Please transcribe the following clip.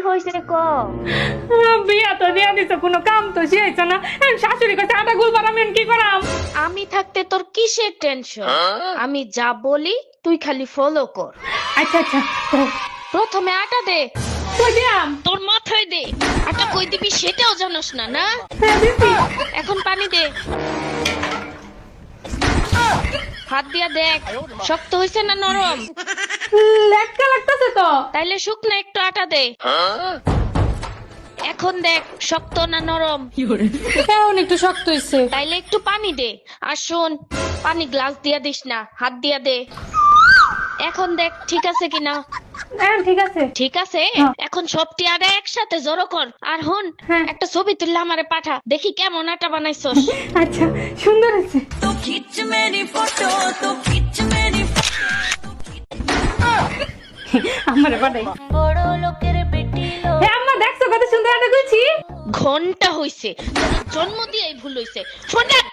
হয়েছে ক? বিয়া তো দিয়া দিছে, কোনো কাম তো শিখাইছ না। শাশুড়ি কাছে আটা গুলবার আমি কি করাম? আমি থাকতে তোর কিসের টেনশন? আমি যা বলি তুই খালি ফলো কর। আচ্ছা আচ্ছা, প্রথমে আটা দে। কই দিয়াম? তোর মাথায় দে। আটা কই দিবি সেটাও জানোস না, না? হ্যাঁ দিছি। এখন পানি দে। হাত দিয়া দেখ শক্ত হইছে না নরম। লেটকা লাগতেছে তো। তাইলে শুকনো একটু আটা দে। এখন দেখ শক্ত না নরম। এখন একটু শক্ত হইছে। তাইলে একটু পানি দে। আর শোন, পানি গ্লাস দিয়া দিস না, হাত দিয়া দে। এখন দেখ ঠিক আছে কিনা। হ্যাঁ ঠিক আছে। ঠিক আছে, এখন সবটি আটা একসাথে জড়ো কর। আর হন, হ্যাঁ। একটা ছবি তুললে আমারে পাঠা, দেখি কেমন আটা বানাইছস। আচ্ছা, সুন্দর হয়েছে। तो खींच मेरी फोटो तो खींच मेरी আমারে পাঠাই। বড় লোকের বেটি লোক। হে আম্মা, দেখছো কত সুন্দর আটা কইছি? ঘন্টা হইছে, তোর জন্ম দিয়েই ভুল হইছে। ফোন রাখ।